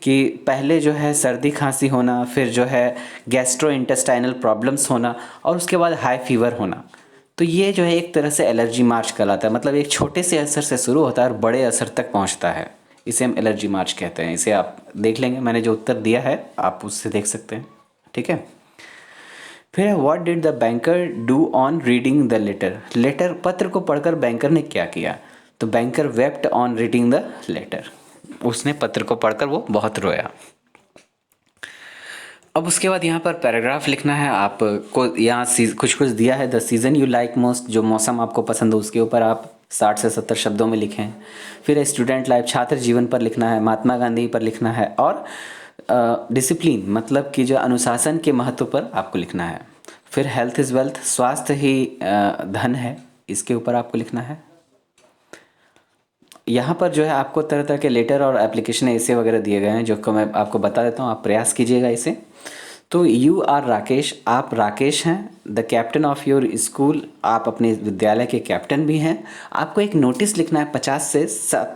कि पहले जो है सर्दी खांसी होना, फिर जो है गैस्ट्रो इंटेस्टाइनल प्रॉब्लम्स होना और उसके बाद हाई फीवर होना। तो ये जो है एक तरह से एलर्जी मार्च कहलाता है, मतलब एक छोटे से असर से शुरू होता है और बड़े असर तक पहुंचता है, इसे हम एलर्जी मार्च कहते हैं। इसे आप देख लेंगे, मैंने जो उत्तर दिया है आप उससे देख सकते हैं। ठीक है, फिर what did the banker do on reading the letter, letter पत्र को पढ़कर बैंकर ने क्या किया? तो banker wept on reading the letter, उसने पत्र को पढ़कर वो बहुत रोया। अब उसके बाद यहाँ पर पैराग्राफ लिखना है आपको, यहाँ कुछ दिया है, the season you like most, जो मौसम आपको पसंद हो उसके ऊपर आप 60 से 70 शब्दों में लिखें। फिर स्टूडेंट लाइफ, छात्र जीवन पर लिखना है, महात्मा गांधी पर लिखना है, और डिसिप्लिन मतलब कि जो अनुशासन के महत्व पर आपको लिखना है। फिर हेल्थ इज़ वेल्थ, स्वास्थ्य ही धन है, इसके ऊपर आपको लिखना है। यहाँ पर जो है आपको तरह तरह के लेटर और एप्लीकेशन ऐसे वगैरह दिए गए हैं, जो को मैं आपको बता देता हूँ, आप प्रयास कीजिएगा इसे। तो यू आर राकेश, आप राकेश हैं। The captain of your school, आप अपने विद्यालय के कैप्टन भी हैं। आपको एक नोटिस लिखना है 50 से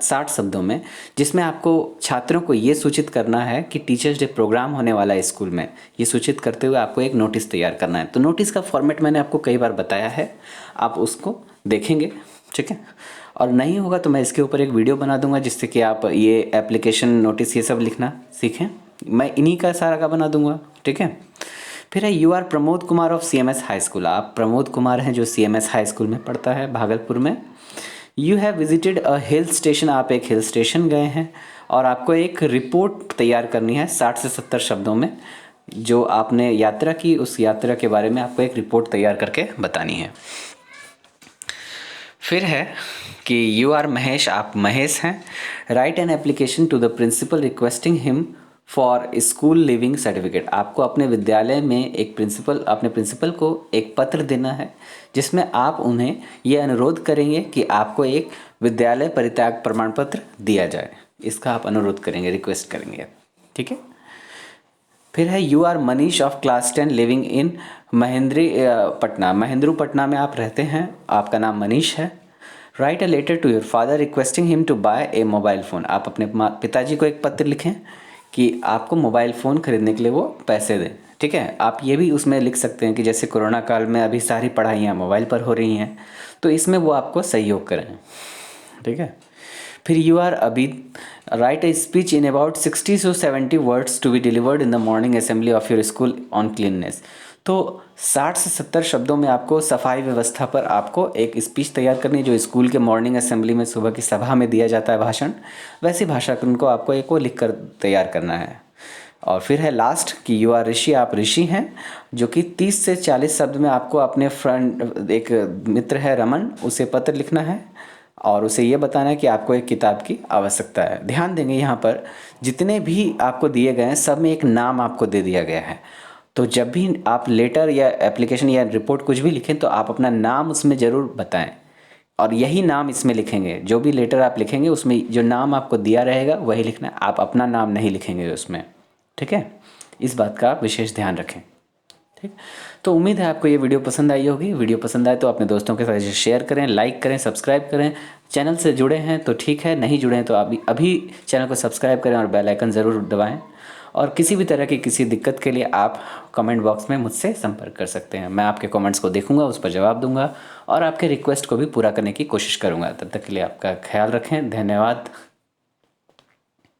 60 शब्दों में, जिसमें आपको छात्रों को ये सूचित करना है कि टीचर्स डे प्रोग्राम होने वाला है स्कूल में। ये सूचित करते हुए आपको एक नोटिस तैयार करना है। तो नोटिस का फॉर्मेट मैंने आपको कई बार बताया है, आप उसको देखेंगे। ठीक है, और नहीं होगा तो मैं इसके ऊपर एक वीडियो बना दूंगा, जिससे कि आप ये एप्लीकेशन नोटिस ये सब लिखना सीखें। मैं इन्हीं का सारा का बना दूंगा। ठीक है, फिर है you are Pramod Kumar of CMS high school, आप प्रमोद कुमार हैं जो CMS हाई स्कूल में पढ़ता है भागलपुर में। You have visited a hill station, आप एक हिल स्टेशन गए हैं, और आपको एक रिपोर्ट तैयार करनी है 60 से 70 शब्दों में, जो आपने यात्रा की उस यात्रा के बारे में आपको एक रिपोर्ट तैयार करके बतानी है। फिर है कि यू आर महेश, आप महेश हैं। Write an application to the principal requesting him for school leaving certificate, आपको अपने विद्यालय में अपने प्रिंसिपल को एक पत्र देना है, जिसमें आप उन्हें ये अनुरोध करेंगे कि आपको एक विद्यालय परित्याग प्रमाण पत्र दिया जाए। इसका आप अनुरोध करेंगे, रिक्वेस्ट करेंगे। ठीक है, फिर है you are Manish of class 10 living in Mahendri Patna, Mahendru Patna में आप रहते हैं, आपका नाम मनीष है। Write a letter to your father requesting him to buy a mobile phone. आप अपने पिताजी को एक पत्र लिखें कि आपको मोबाइल फ़ोन खरीदने के लिए वो पैसे दें। ठीक है, आप ये भी उसमें लिख सकते हैं कि जैसे कोरोना काल में अभी सारी पढ़ाइयाँ मोबाइल पर हो रही हैं, तो इसमें वो आपको सहयोग करें। ठीक है, फिर you are Abhi write a speech in about 60 to 70 words to be delivered in the morning assembly of your school on cleanness. तो 60 से 70 शब्दों में आपको सफाई व्यवस्था पर आपको एक स्पीच तैयार करनी है, जो स्कूल के मॉर्निंग असेंबली में सुबह की सभा में दिया जाता है भाषण, वैसी भाषण को आपको एक वो लिख कर तैयार करना है। और फिर है लास्ट कि यू आर ऋषि, आप ऋषि हैं, जो कि 30 से 40 शब्द में आपको अपने फ्रेंड, एक मित्र है रमन, उसे पत्र लिखना है और उसे ये बताना है कि आपको एक किताब की आवश्यकता है। ध्यान देंगे यहाँ पर जितने भी आपको दिए गए हैं सब में एक नाम आपको दे दिया गया है, तो जब भी आप लेटर या एप्लीकेशन या रिपोर्ट कुछ भी लिखें तो आप अपना नाम उसमें ज़रूर बताएं और यही नाम इसमें लिखेंगे। जो भी लेटर आप लिखेंगे उसमें जो नाम आपको दिया रहेगा वही लिखना है, आप अपना नाम नहीं लिखेंगे उसमें। ठीक है, इस बात का आप विशेष ध्यान रखें। ठीक, तो उम्मीद है आपको ये वीडियो पसंद आई होगी। वीडियो पसंद आए तो अपने दोस्तों के साथ इसे शेयर करें, लाइक करें, सब्सक्राइब करें। चैनल से जुड़े हैं तो ठीक है, नहीं जुड़े हैं तो अभी चैनल को सब्सक्राइब करें और बेल आइकन ज़रूर दबाएं। और किसी भी तरह की किसी दिक्कत के लिए आप कमेंट बॉक्स में मुझसे संपर्क कर सकते हैं। मैं आपके कमेंट्स को देखूंगा, उस पर जवाब दूंगा और आपके रिक्वेस्ट को भी पूरा करने की कोशिश करूंगा। तब तक के लिए आपका ख्याल रखें। धन्यवाद।